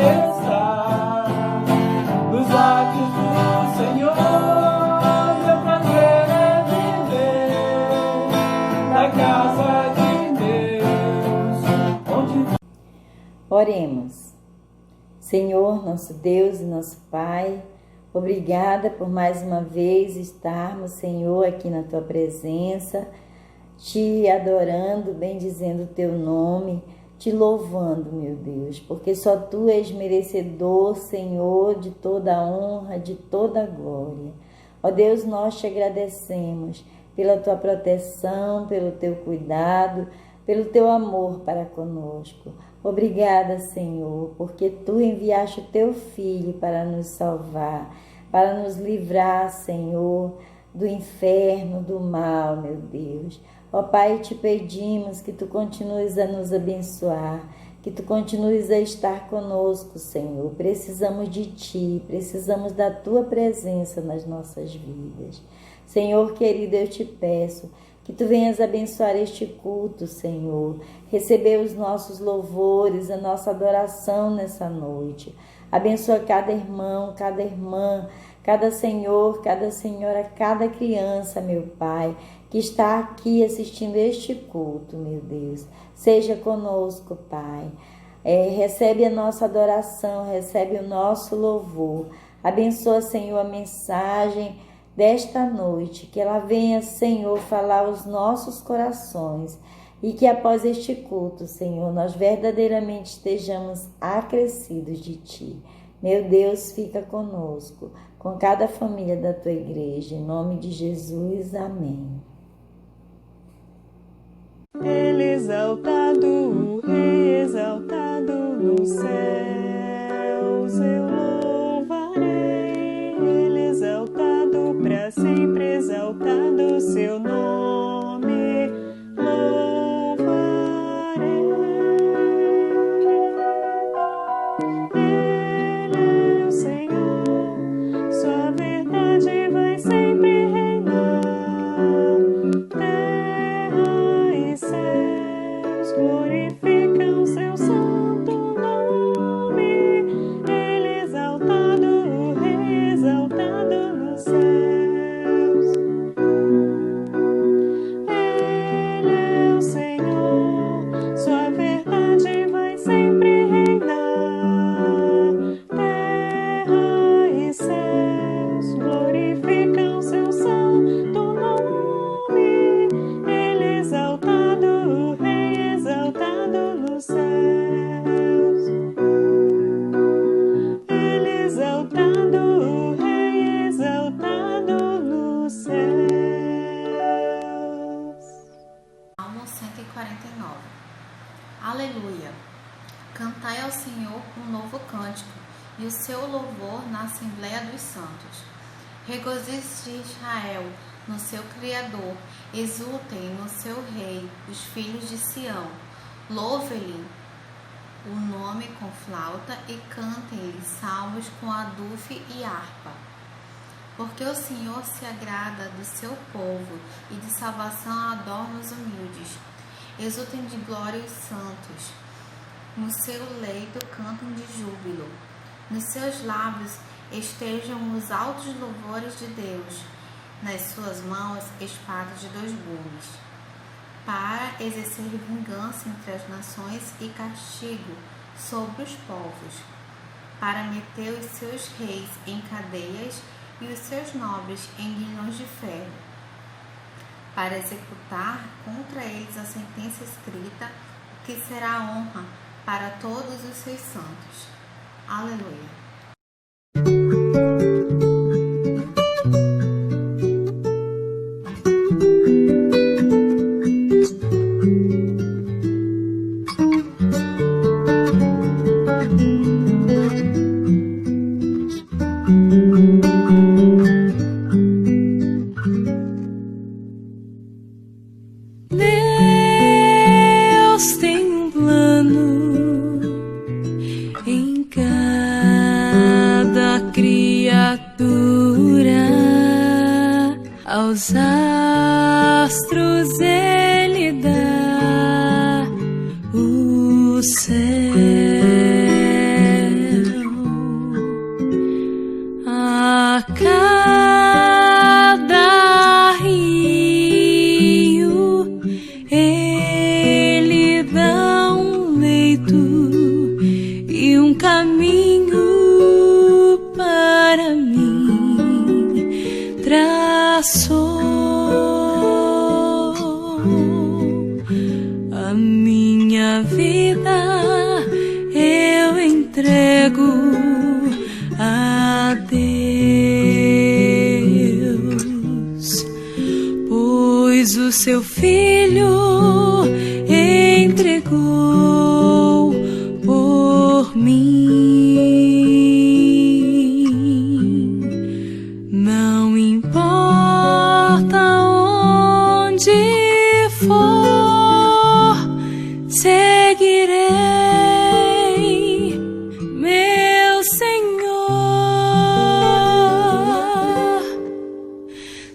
está nos lábios do Senhor. Meu prazer é viver na casa de Deus, onde... Oremos. Senhor, nosso Deus e nosso Pai, obrigada por mais uma vez estarmos, Senhor, aqui na Tua presença, Te adorando, bendizendo o Teu nome, Te louvando, meu Deus, porque só Tu és merecedor, Senhor, de toda a honra, de toda a glória. Ó Deus, nós Te agradecemos pela Tua proteção, pelo Teu cuidado, pelo Teu amor para conosco. Obrigada, Senhor, porque Tu enviaste o Teu Filho para nos salvar, para nos livrar, Senhor, do inferno, do mal, meu Deus. Ó Pai, Te pedimos que Tu continues a nos abençoar, que Tu continues a estar conosco, Senhor. Precisamos de Ti, precisamos da Tua presença nas nossas vidas. Senhor querido, eu Te peço que Tu venhas abençoar este culto, Senhor. Receber os nossos louvores, a nossa adoração nessa noite. Abençoa cada irmão, cada irmã, cada senhor, cada senhora, cada criança, meu Pai, que está aqui assistindo este culto, meu Deus. Seja conosco, Pai. Recebe a nossa adoração, recebe o nosso louvor. Abençoa, Senhor, a mensagem desta noite, que ela venha, Senhor, falar aos nossos corações e que após este culto, Senhor, nós verdadeiramente estejamos acrescidos de Ti. Meu Deus, fica conosco, com cada família da Tua igreja, em nome de Jesus, amém. Ele exaltado, o Rei exaltado nos céus, eu louvarei. Ele exaltado, para sempre exaltado, seu nome louvarei. Ele é o Senhor, sua verdade vai sempre reinar. Terra e céus glorificam seu santo nome. Ele exaltado, o Rei exaltado nos céus. Ele é o Senhor, sua verdade vai sempre reinar. Terra e céus glorificam seu santo nome. Ele exaltado, o Rei exaltado nos céus. Ele exaltado, o Rei exaltado nos céus. Salmo 149. Aleluia! Cantai ao Senhor um novo cântico, e o seu louvor na Assembleia dos Santos. Regozije-se Israel no seu Criador, exultem no seu Rei, os filhos de Sião. Louvem-lhe o nome com flauta e cantem-lhe salmos com adufe e harpa. Porque o Senhor se agrada do seu povo e de salvação adorna os humildes. Exultem de glória os santos, no seu leito cantem de júbilo. Nos seus lábios estejam os altos louvores de Deus, nas suas mãos espadas de 2 gumes, para exercer vingança entre as nações e castigo sobre os povos, para meter os seus reis em cadeias e os seus nobres em grilhões de ferro, para executar contra eles a sentença escrita, o que será honra para todos os seus santos. Aleluia. Deus tem um plano em cada criatura. Aos astros Ele dá o céu. caminho para mim traçou. A minha vida eu entrego a Deus, pois o seu Filho entregou por mim. Não importa onde for, seguirei meu Senhor.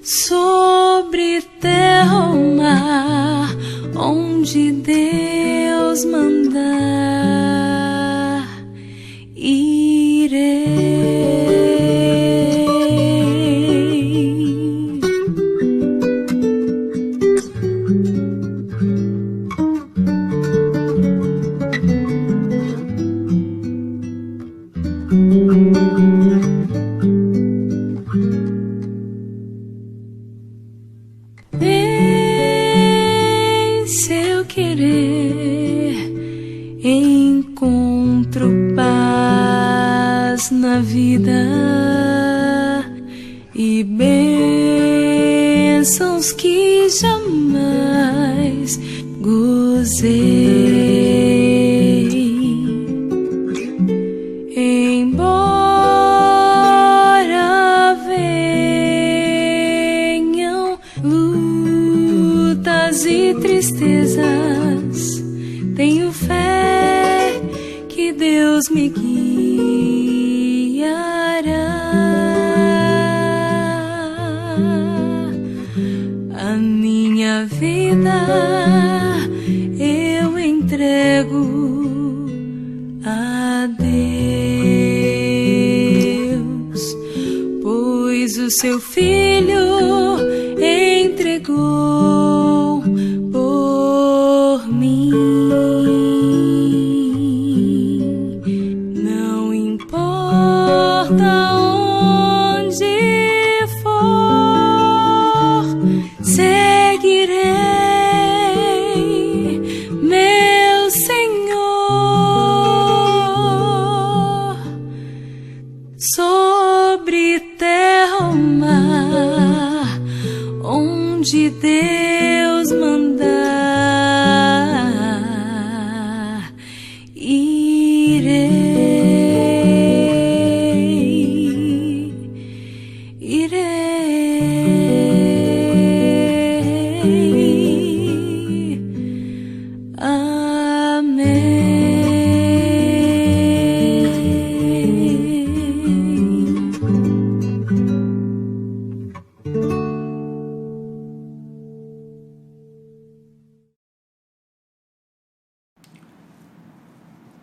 Sobre terra ou mar, onde Deus mandar, irei. Em seu querer encontro paz na vida e bênçãos que jamais gozei. Embora venham lutas e tristezas, tenho fé que Deus me guiará. A minha vida eu entrego a Deus, pois o seu Filho entregou por mim. Não importa onde for, seguirei meu Senhor. Sobre terra ou mar, onde Deus mandar, irei.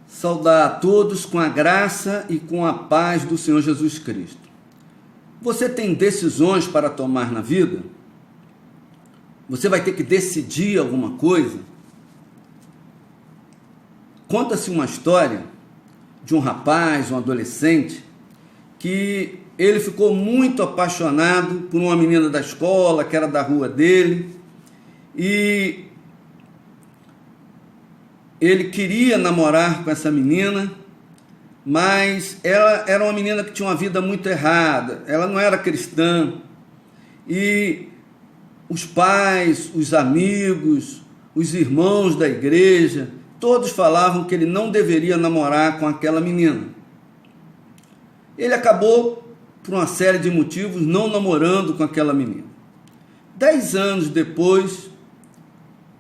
Saudar a todos com a graça e com a paz do Senhor Jesus Cristo. Você tem decisões para tomar na vida? Você vai ter que decidir alguma coisa? Conta-se uma história de um rapaz, um adolescente, que ele ficou muito apaixonado por uma menina da escola, que era da rua dele, e ele queria namorar com essa menina, mas ela era uma menina que tinha uma vida muito errada, ela não era cristã, e os pais, os amigos, os irmãos da igreja, todos falavam que ele não deveria namorar com aquela menina. Ele acabou, por uma série de motivos, não namorando com aquela menina. 10 anos depois,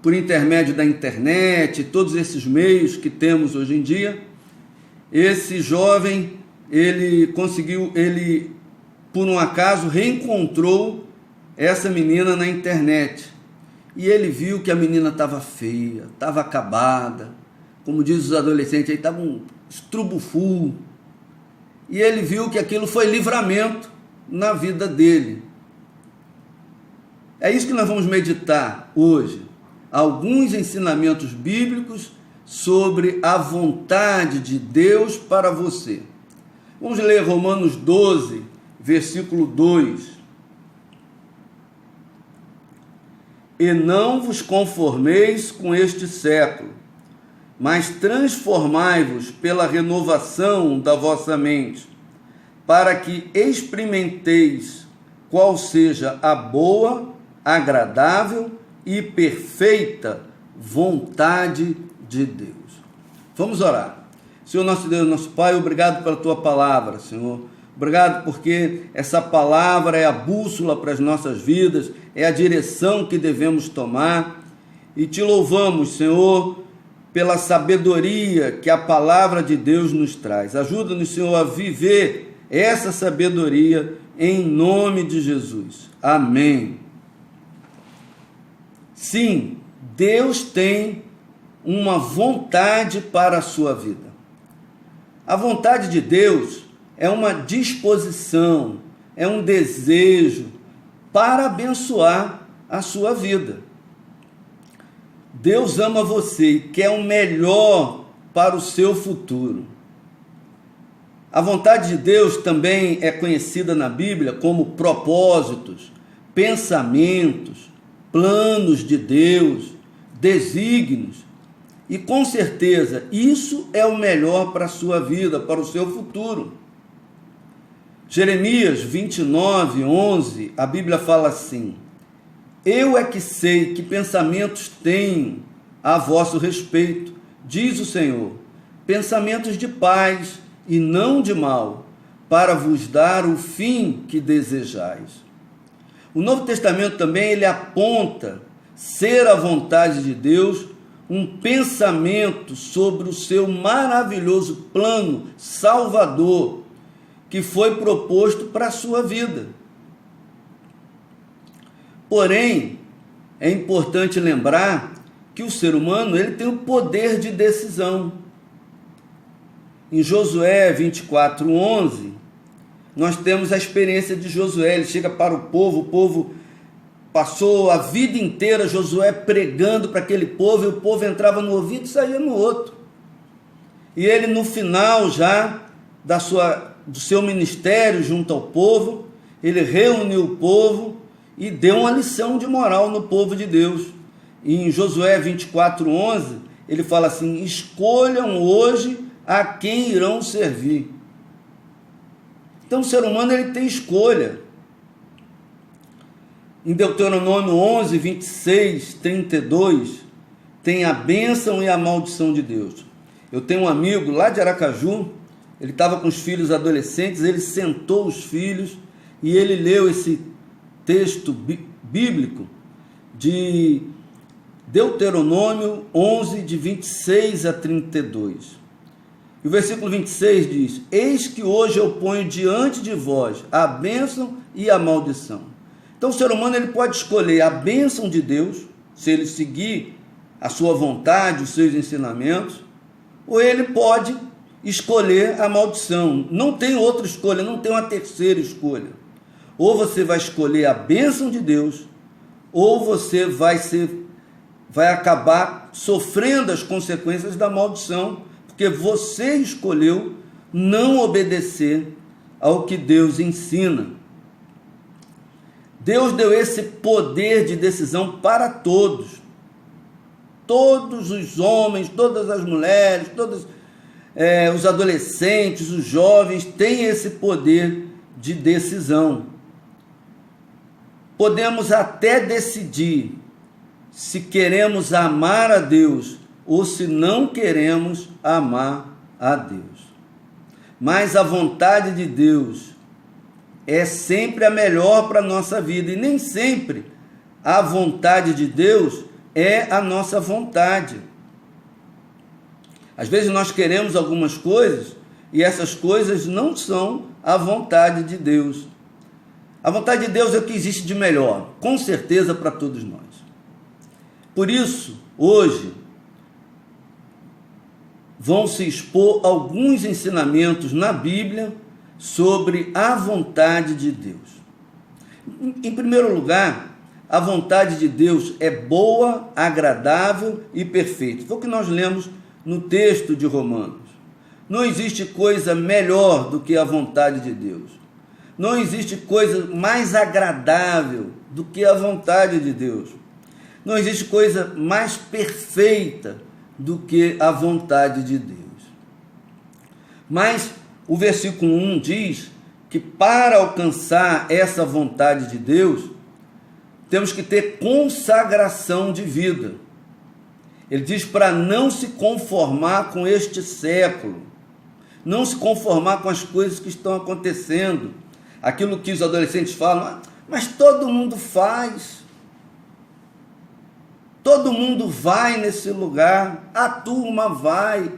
por intermédio da internet, todos esses meios que temos hoje em dia, esse jovem, ele por um acaso, reencontrou essa menina na internet. E ele viu que a menina estava feia, estava acabada, como diz os adolescentes, aí estava um estrubufu. E ele viu que aquilo foi livramento na vida dele. É isso que nós vamos meditar hoje. Alguns ensinamentos bíblicos sobre a vontade de Deus para você. Vamos ler Romanos 12, versículo 2. E não vos conformeis com este século, mas transformai-vos pela renovação da vossa mente, para que experimenteis qual seja a boa, agradável e perfeita vontade de Deus. Vamos orar. Senhor nosso Deus, nosso Pai, obrigado pela Tua palavra, Senhor. Obrigado porque essa palavra é a bússola para as nossas vidas, é a direção que devemos tomar. E Te louvamos, Senhor, pela sabedoria que a palavra de Deus nos traz. Ajuda-nos, Senhor, a viver essa sabedoria em nome de Jesus. Amém. Sim, Deus tem uma vontade para a sua vida. A vontade de Deus é uma disposição, é um desejo para abençoar a sua vida. Deus ama você e quer o melhor para o seu futuro. A vontade de Deus também é conhecida na Bíblia como propósitos, pensamentos, planos de Deus, desígnios. E com certeza isso é o melhor para a sua vida, para o seu futuro. Jeremias 29, 11, a Bíblia fala assim: eu é que sei que pensamentos tenho a vosso respeito, diz o Senhor, pensamentos de paz e não de mal, para vos dar o fim que desejais. O Novo Testamento também ele aponta ser a vontade de Deus um pensamento sobre o seu maravilhoso plano salvador que foi proposto para a sua vida. Porém, é importante lembrar que o ser humano ele tem o poder de decisão. Em Josué 24, 11, nós temos a experiência de Josué. Ele chega para o povo passou a vida inteira Josué pregando para aquele povo, e o povo entrava no ouvido e saía no outro. E ele, no final já do seu ministério junto ao povo, ele reuniu o povo e deu uma lição de moral no povo de Deus. E em Josué 24, 11, ele fala assim: escolham hoje a quem irão servir. Então o ser humano ele tem escolha. Em Deuteronômio 11, 26, 32, tem a bênção e a maldição de Deus. Eu tenho um amigo lá de Aracaju, ele estava com os filhos adolescentes, ele sentou os filhos e ele leu esse texto bíblico de Deuteronômio 11, de 26 a 32. E o versículo 26 diz: eis que hoje eu ponho diante de vós a bênção e a maldição. Então o ser humano ele pode escolher a bênção de Deus, se ele seguir a sua vontade, os seus ensinamentos, ou ele pode escolher a maldição. Não tem outra escolha, não tem uma terceira escolha. Ou você vai escolher a bênção de Deus, ou você vai acabar sofrendo as consequências da maldição, porque você escolheu não obedecer ao que Deus ensina. Deus deu esse poder de decisão para todos. Todos os homens, todas as mulheres, todos os adolescentes, os jovens têm esse poder de decisão. Podemos até decidir se queremos amar a Deus ou se não queremos amar a Deus. Mas a vontade de Deus é sempre a melhor para a nossa vida, e nem sempre a vontade de Deus é a nossa vontade. Às vezes nós queremos algumas coisas e essas coisas não são a vontade de Deus. A vontade de Deus é o que existe de melhor, com certeza, para todos nós. Por isso, hoje, vão se expor alguns ensinamentos na Bíblia sobre a vontade de Deus. Em primeiro lugar, a vontade de Deus é boa, agradável e perfeita. Foi o que nós lemos no texto de Romanos. Não existe coisa melhor do que a vontade de Deus. Não existe coisa mais agradável do que a vontade de Deus. Não existe coisa mais perfeita do que a vontade de Deus. Mas o versículo 1 diz que para alcançar essa vontade de Deus, temos que ter consagração de vida. Ele diz para não se conformar com este século, não se conformar com as coisas que estão acontecendo, aquilo que os adolescentes falam, mas todo mundo faz, todo mundo vai nesse lugar, a turma vai.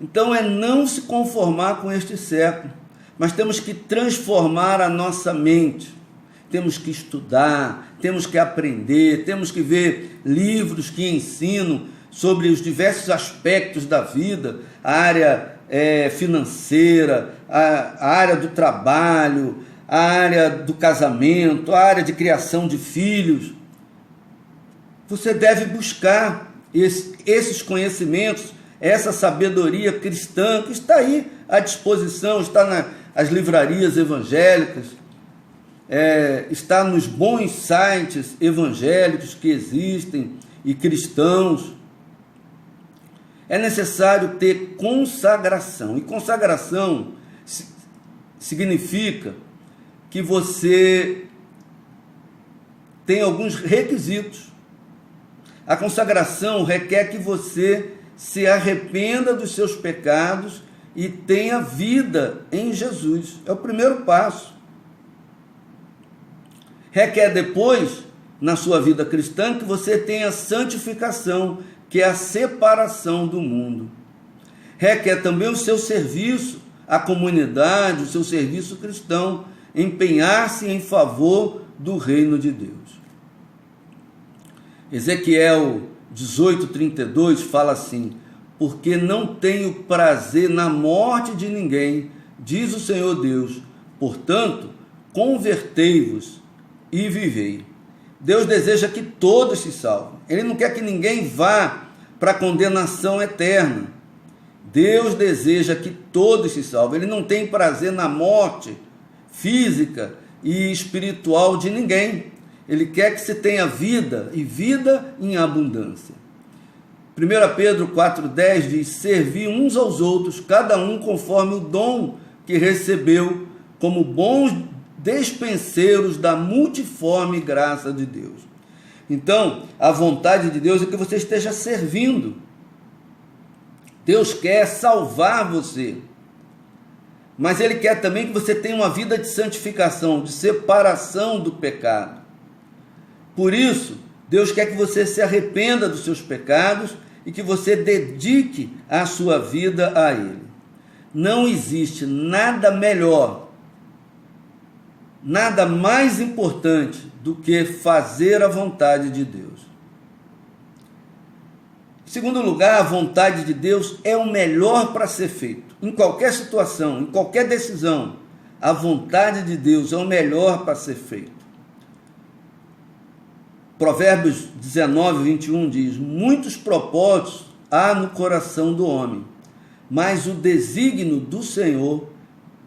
Então é não se conformar com este século, mas temos que transformar a nossa mente. Temos que estudar, temos que aprender, temos que ver livros que ensinam sobre os diversos aspectos da vida, a área financeira, a área do trabalho, a área do casamento, a área de criação de filhos. Você deve buscar esses conhecimentos, essa sabedoria cristã que está aí à disposição, está nas livrarias evangélicas, está nos bons sites evangélicos que existem e cristãos. É necessário ter consagração. E consagração significa que você tem alguns requisitos. A consagração requer que você se arrependa dos seus pecados e tenha vida em Jesus. É o primeiro passo. Requer depois, na sua vida cristã, que você tenha santificação, que é a separação do mundo. Requer também o seu serviço à comunidade, o seu serviço cristão, empenhar-se em favor do reino de Deus. Ezequiel 18:32 fala assim: porque não tenho prazer na morte de ninguém, diz o Senhor Deus, portanto, convertei-vos e vivei. Deus deseja que todos se salvem. Ele não quer que ninguém vá para a condenação eterna. Deus deseja que todos se salvem. Ele não tem prazer na morte física e espiritual de ninguém. Ele quer que se tenha vida e vida em abundância. 1 Pedro 4,10 diz: servi uns aos outros, cada um conforme o dom que recebeu, como bons despenseiros da multiforme graça de Deus. Então, a vontade de Deus é que você esteja servindo. Deus quer salvar você, mas Ele quer também que você tenha uma vida de santificação, de separação do pecado. Por isso, Deus quer que você se arrependa dos seus pecados e que você dedique a sua vida a Ele. Não existe nada melhor, nada mais importante do que fazer a vontade de Deus. Em segundo lugar, a vontade de Deus é o melhor para ser feito. Em qualquer situação, em qualquer decisão, a vontade de Deus é o melhor para ser feito. Provérbios 19:21 diz: muitos propósitos há no coração do homem, mas o desígnio do Senhor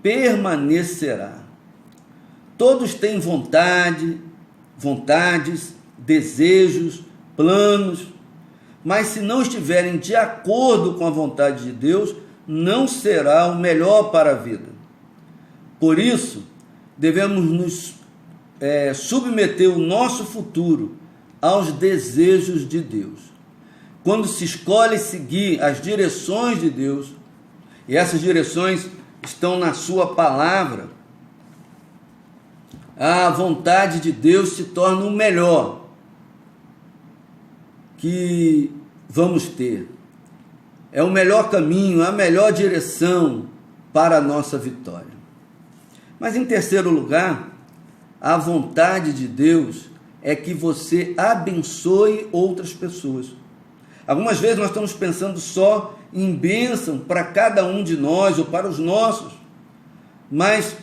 permanecerá. Todos têm vontades, desejos, planos, mas se não estiverem de acordo com a vontade de Deus, não será o melhor para a vida. Por isso, devemos nos submeter o nosso futuro aos desejos de Deus. Quando se escolhe seguir as direções de Deus, e essas direções estão na sua palavra, a vontade de Deus se torna o melhor que vamos ter. É o melhor caminho, a melhor direção para a nossa vitória. Mas em terceiro lugar, a vontade de Deus é que você abençoe outras pessoas. Algumas vezes nós estamos pensando só em bênção para cada um de nós ou para os nossos, mas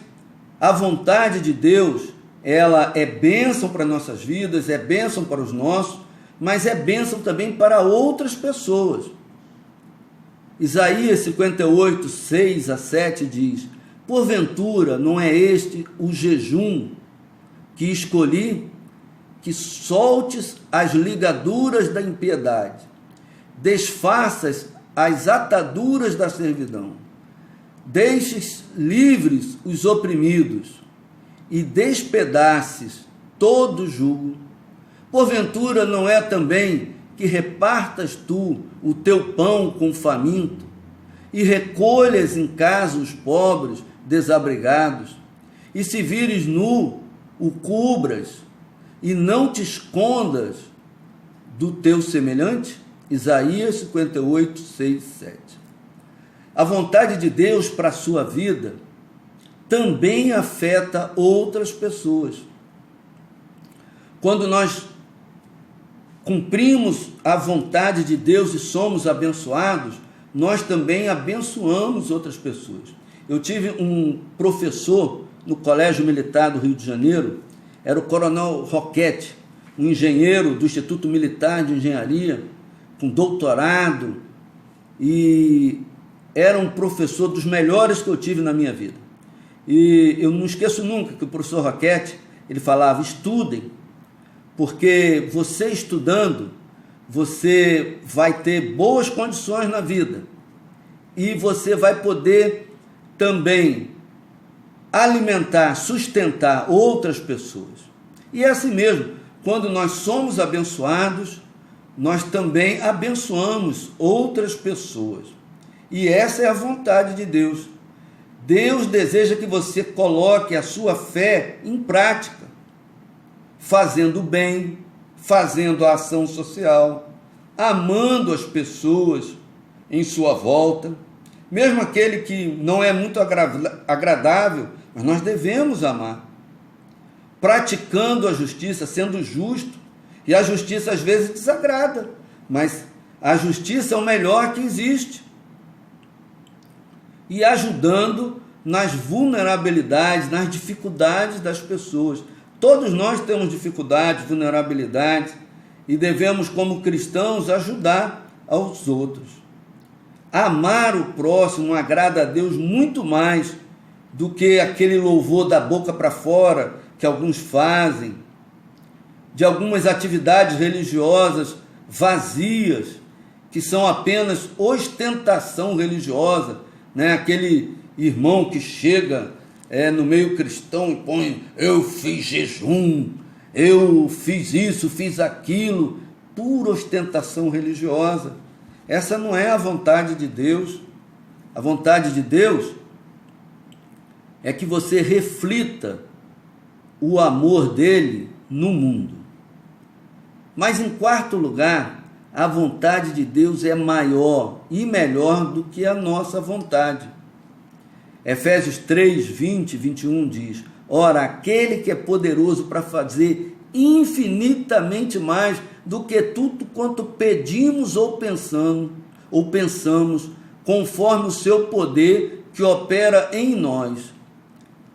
a vontade de Deus, ela é bênção para nossas vidas, é bênção para os nossos, mas é bênção também para outras pessoas. Isaías 58, 6 a 7 diz: porventura não é este o jejum que escolhi, que soltes as ligaduras da impiedade, desfaças as ataduras da servidão, deixes livres os oprimidos e despedaces todo jugo. Porventura não é também que repartas tu o teu pão com o faminto e recolhas em casa os pobres desabrigados, e se vires nu, o cubras e não te escondas do teu semelhante? Isaías 58, 6, 7. A vontade de Deus para a sua vida também afeta outras pessoas. Quando nós cumprimos a vontade de Deus e somos abençoados, nós também abençoamos outras pessoas. Eu tive um professor no Colégio Militar do Rio de Janeiro, era o Coronel Roquete, um engenheiro do Instituto Militar de Engenharia, com doutorado, e era um professor dos melhores que eu tive na minha vida. E eu não esqueço nunca que o professor Roquete, ele falava: estudem, porque você estudando, você vai ter boas condições na vida e você vai poder também alimentar, sustentar outras pessoas. E é assim mesmo, quando nós somos abençoados, nós também abençoamos outras pessoas. E essa é a vontade de Deus. Deus deseja que você coloque a sua fé em prática, fazendo o bem, fazendo a ação social, amando as pessoas em sua volta, mesmo aquele que não é muito agradável, mas nós devemos amar, praticando a justiça, sendo justo. E a justiça às vezes desagrada, mas a justiça é o melhor que existe. E ajudando nas vulnerabilidades, nas dificuldades das pessoas. Todos nós temos dificuldades, vulnerabilidades, e devemos, como cristãos, ajudar aos outros. Amar o próximo agrada a Deus muito mais do que aquele louvor da boca para fora que alguns fazem, de algumas atividades religiosas vazias, que são apenas ostentação religiosa, né? Aquele irmão que chega no meio cristão e põe: eu fiz jejum, eu fiz isso, fiz aquilo, pura ostentação religiosa. Essa não é a vontade de Deus. A vontade de Deus é que você reflita o amor dele no mundo. Mas em quarto lugar, a vontade de Deus é maior e melhor do que a nossa vontade. Efésios 3, 20 e 21 diz: ora, aquele que é poderoso para fazer infinitamente mais do que tudo quanto pedimos ou pensamos, conforme o seu poder que opera em nós.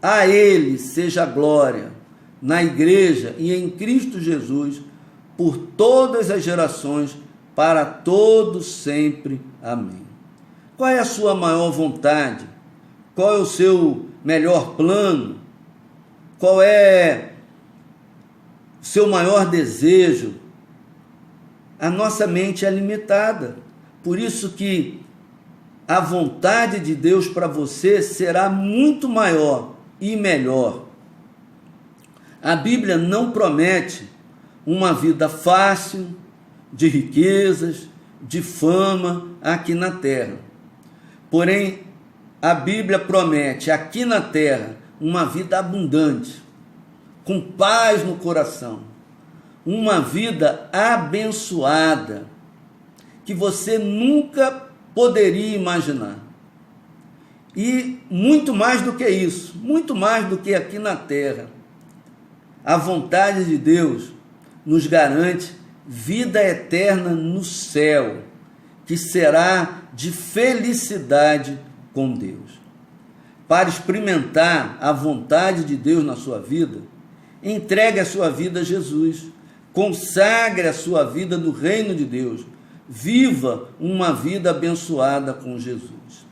A ele seja a glória na igreja e em Cristo Jesus, por todas as gerações, para todos sempre. Amém. Qual é a sua maior vontade? Qual é o seu melhor plano? Qual é o seu maior desejo? A nossa mente é limitada. Por isso que a vontade de Deus para você será muito maior e melhor. A Bíblia não promete uma vida fácil, de riquezas, de fama aqui na terra. Porém, a Bíblia promete aqui na terra uma vida abundante, com paz no coração, uma vida abençoada, que você nunca poderia imaginar. E muito mais do que isso, muito mais do que aqui na terra, a vontade de Deus nos garante vida eterna no céu, que será de felicidade com Deus. Para experimentar a vontade de Deus na sua vida, entregue a sua vida a Jesus, consagre a sua vida no reino de Deus, viva uma vida abençoada com Jesus.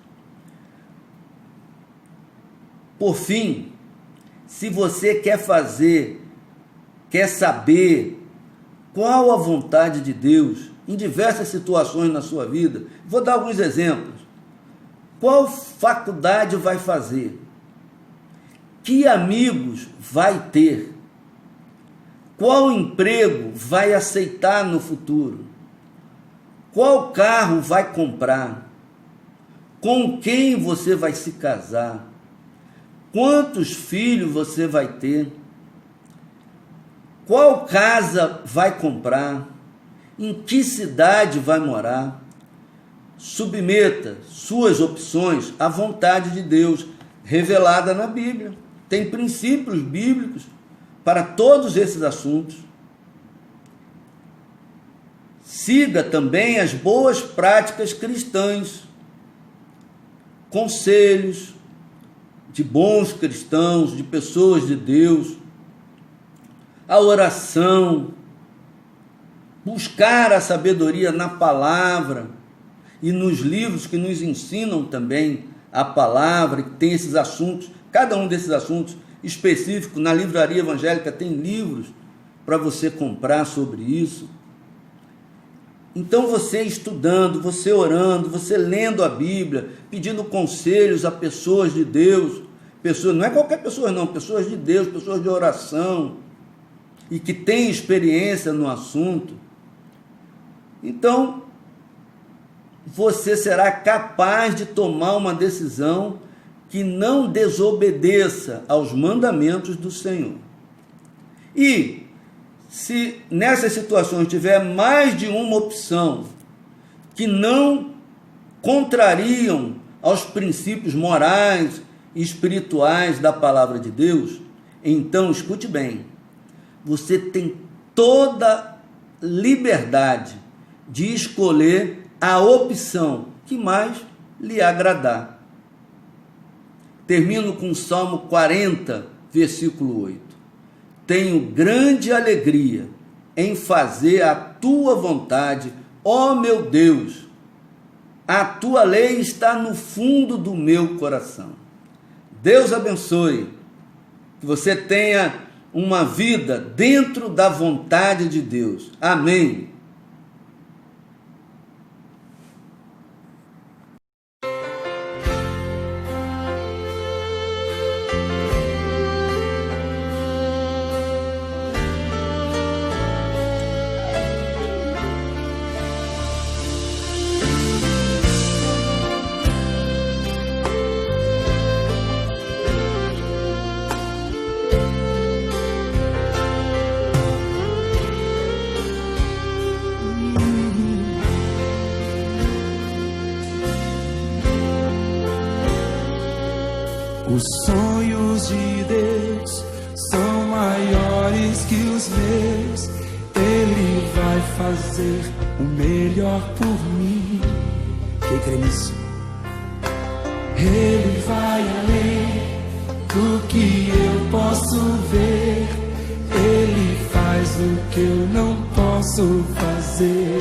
Por fim, se você quer saber qual a vontade de Deus em diversas situações na sua vida, vou dar alguns exemplos. Qual faculdade vai fazer? Que amigos vai ter? Qual emprego vai aceitar no futuro? Qual carro vai comprar? Com quem você vai se casar? Quantos filhos você vai ter? Qual casa vai comprar? Em que cidade vai morar? Submeta suas opções à vontade de Deus, revelada na Bíblia. Tem princípios bíblicos para todos esses assuntos. Siga também as boas práticas cristãs, conselhos de bons cristãos, de pessoas de Deus, a oração, buscar a sabedoria na palavra e nos livros que nos ensinam também a palavra, que tem esses assuntos, cada um desses assuntos específicos. Na livraria evangélica tem livros para você comprar sobre isso. Então você estudando, você orando, você lendo a Bíblia, pedindo conselhos a pessoas de Deus, pessoas, não é qualquer pessoa não, pessoas de Deus, pessoas de oração, e que têm experiência no assunto, então você será capaz de tomar uma decisão que não desobedeça aos mandamentos do Senhor. E se nessas situações tiver mais de uma opção que não contrariam aos princípios morais e espirituais da palavra de Deus, então escute bem, você tem toda liberdade de escolher a opção que mais lhe agradar. Termino com o Salmo 40, versículo 8. Tenho grande alegria em fazer a tua vontade, ó meu Deus. A tua lei está no fundo do meu coração. Deus abençoe, que você tenha uma vida dentro da vontade de Deus. Amém. Os sonhos de Deus são maiores que os meus. Ele vai fazer o melhor por mim. Quem crê nisso? Ele vai além do que eu posso ver. Ele faz o que eu não posso fazer.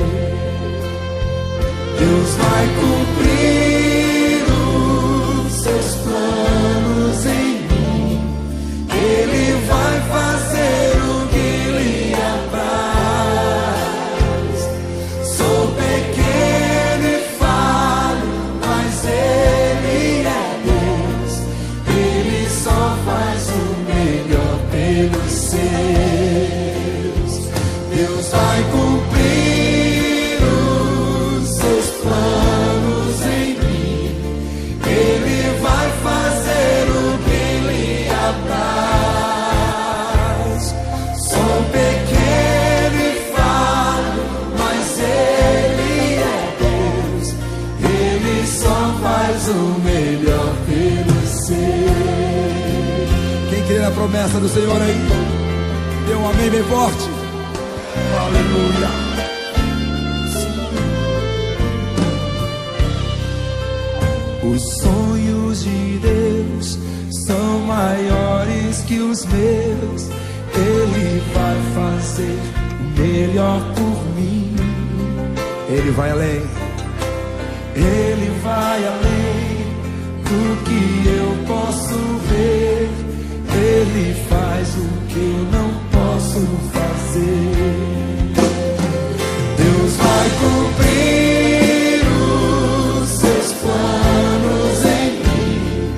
Deus vai cumprir os seus planos em mim. Ele vai fazer o que lhe apraz. Sou pequeno e falho, mas Ele é Deus. Ele só faz o melhor pelos seus. Deus vai cumprir os seus planos em mim. Ele vai fazer o que lhe apraz. Sou pequeno e falho, mas Ele é Deus. Ele só faz o melhor pelos seus. Quem crê na promessa do Senhor aí? Dê um amém bem forte. Aleluia. Os sonhos de Deus são maiores que os meus. Ele vai fazer o melhor por mim. Ele vai além. Ele vai além do que eu posso ver. Ele faz o que eu não posso fazer. Deus vai cumprir os seus planos em mim.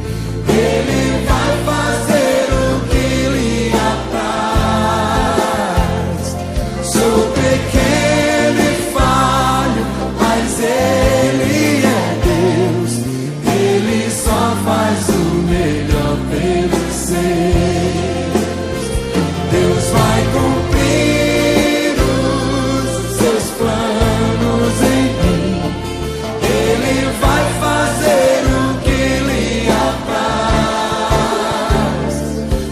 Ele vai fazer o que lhe apraz. Sou pequeno e falho, mas Ele é Deus. Ele só faz o melhor pelos seus. Deus vai cumprir os seus planos em mim. Ele vai fazer o que lhe apraz.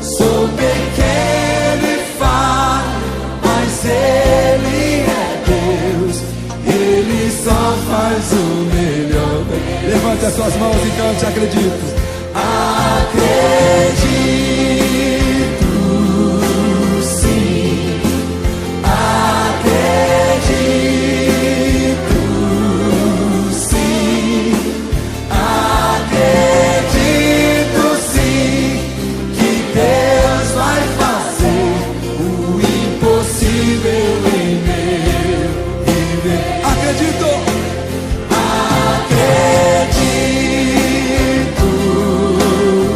Sou pequeno e falho, mas Ele é Deus. Ele só faz o melhor. Levante as suas mãos e cante, acredito. Acredito, sim. Acredito, sim. Acredito, sim, que Deus vai fazer o impossível em meu viver. Acredito. Acredito,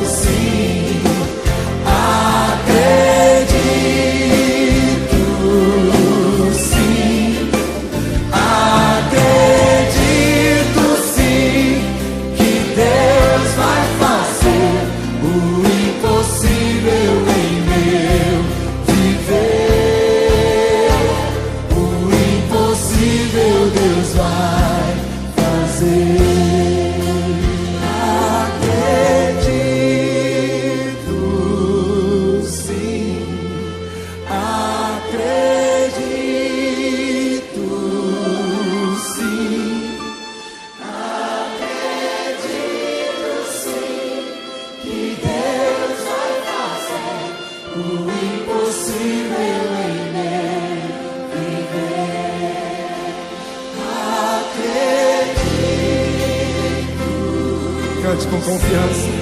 sim. Acredito, sim. Acredito, sim, que Deus vai fazer o impossível em meu viver. O impossível Deus vai fazer. Acredito, sim. Acredito, sim. Acredito, sim, que Deus vai fazer o impossível em meu viver. Acredito. Cante com confiança.